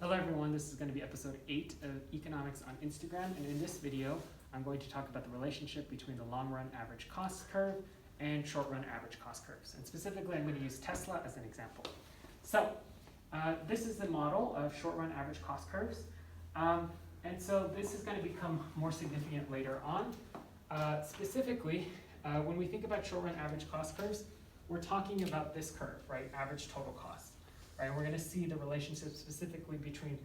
Hello everyone, this is going to be episode 8 of Economics on Instagram, and in this video I'm going to talk about the relationship between the long run average cost curve and short run average cost curves. And specifically I'm going to use Tesla as an example. So this is the model of short run average cost curves, and so this is going to become more significant later on. Specifically, when we think about short run average cost curves, we're talking about this curve, right? Average total cost. Right, we're going to see the relationship specifically between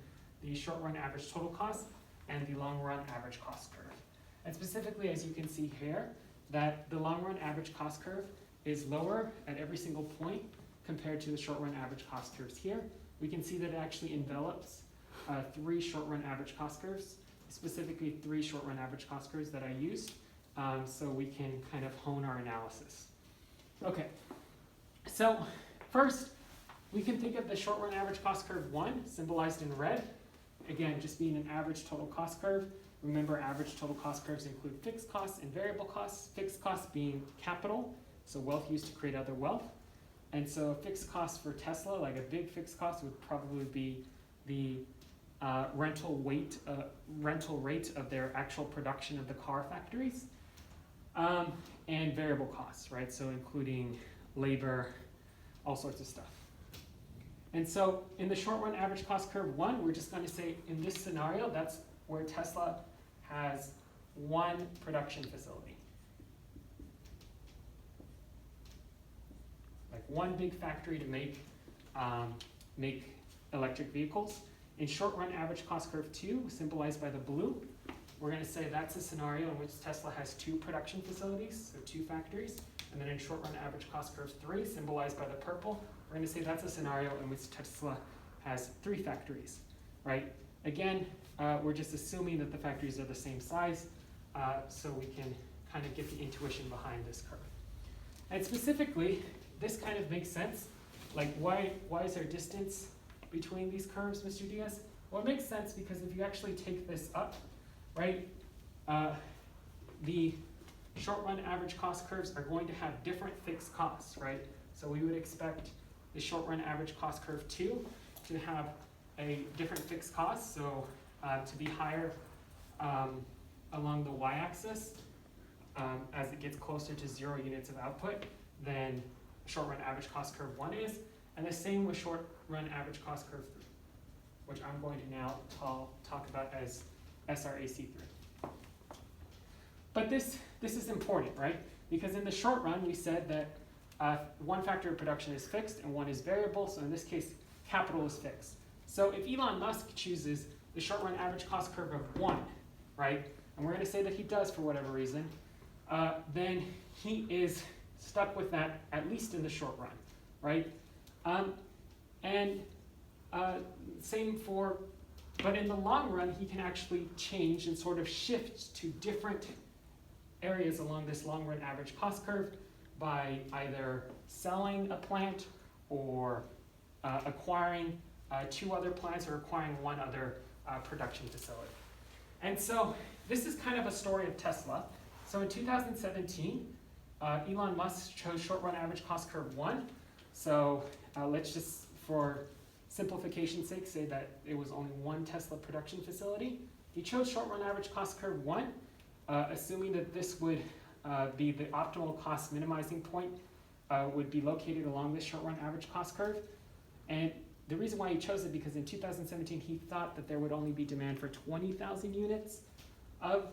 the short-run average total cost and the long-run average cost curve. And specifically, as you can see here, that the long-run average cost curve is lower at every single point compared to the short-run average cost curves here. We can see that it actually envelops 3 short-run average cost curves, specifically 3 short-run average cost curves that I used, so we can kind of hone our analysis. Okay, so first, we can think of the short-run average cost curve 1, symbolized in red. Again, just being an average total cost curve. Remember, average total cost curves include fixed costs and variable costs. Fixed costs being capital, so wealth used to create other wealth. And so fixed costs for Tesla, like a big fixed cost, would probably be the rental rate of their actual production of the car factories. And variable costs, right? So including labor, all sorts of stuff. And so in the short run average cost curve 1, we're just going to say in this scenario, that's where Tesla has 1 production facility. Like 1 big factory to make electric vehicles. In short run average cost curve 2, symbolized by the blue, we're going to say that's a scenario in which Tesla has 2 production facilities, so 2 factories. And then in short run average cost curve 3, symbolized by the purple, we're going to say that's a scenario in which Tesla has 3 factories, right? Again, we're just assuming that the factories are the same size, so we can kind of get the intuition behind this curve. And specifically, this kind of makes sense. Like, why is there distance between these curves, Mr. Diaz? Well, it makes sense because if you actually take this up, right, the short-run average cost curves are going to have different fixed costs, right? So we would expect the short-run average cost curve 2 to have a different fixed cost, so to be higher along the y-axis as it gets closer to 0 units of output than short-run average cost curve 1 is, and the same with short-run average cost curve 3, which I'm going to now talk about as SRAC 3. But this is important, right? Because in the short run, we said that 1 factor of production is fixed and 1 is variable. So in this case, capital is fixed. So if Elon Musk chooses the short run average cost curve of 1, right? And we're going to say that he does for whatever reason, then he is stuck with that at least in the short run, right? Same for, but in the long run, he can actually change and sort of shift to different areas along this long run average cost curve by either selling a plant or acquiring 2 other plants or acquiring 1 other production facility. And so this is kind of a story of Tesla. So in 2017, Elon Musk chose short run average cost curve 1. So let's just, for simplification's sake, say that it was only 1 Tesla production facility. He chose short run average cost curve 1. Assuming that this would be the optimal cost minimizing point, would be located along this short run average cost curve. And the reason why he chose it, because in 2017 he thought that there would only be demand for 20,000 units of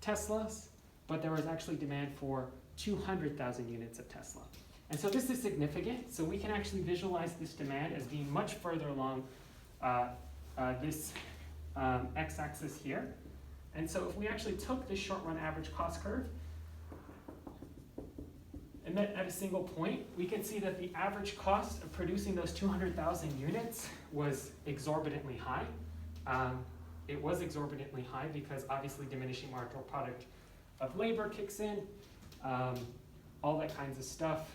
Teslas, but there was actually demand for 200,000 units of Tesla. And so this is significant, so we can actually visualize this demand as being much further along this x-axis here. And so if we actually took this short run average cost curve and met at a single point, we can see that the average cost of producing those 200,000 units was exorbitantly high. It was exorbitantly high because obviously diminishing marginal product of labor kicks in, all that kinds of stuff.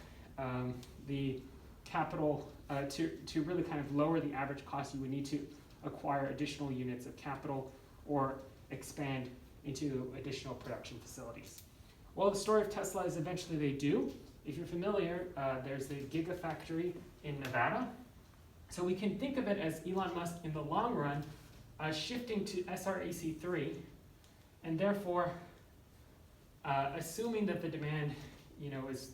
The capital, to really kind of lower the average cost, you would need to acquire additional units of capital or expand into additional production facilities. Well, the story of Tesla is eventually they do. If you're familiar, there's the Gigafactory in Nevada, So we can think of it as Elon Musk in the long run shifting to SRAC3, and therefore assuming that the demand is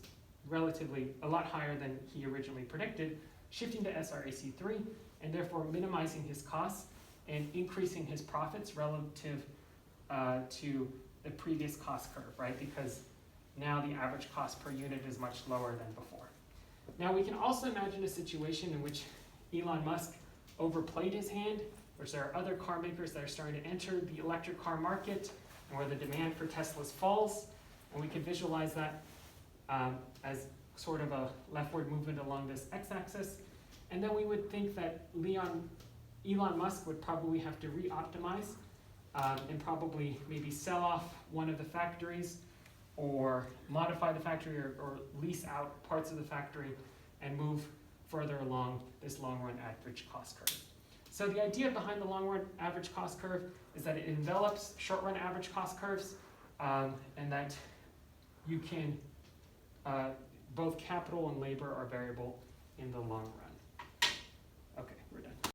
relatively a lot higher than he originally predicted, shifting to SRAC3, and therefore minimizing his costs and increasing his profits relative to the previous cost curve, right? Because now the average cost per unit is much lower than before. Now we can also imagine a situation in which Elon Musk overplayed his hand, which there are other car makers that are starting to enter the electric car market, and where the demand for Teslas falls, and we can visualize that as sort of a leftward movement along this x-axis. And then we would think that Elon Musk would probably have to re-optimize and probably maybe sell off one of the factories or modify the factory or lease out parts of the factory and move further along this long-run average cost curve. So the idea behind the long-run average cost curve is that it envelops short-run average cost curves, and that you can, both capital and labor are variable in the long run. Okay, we're done.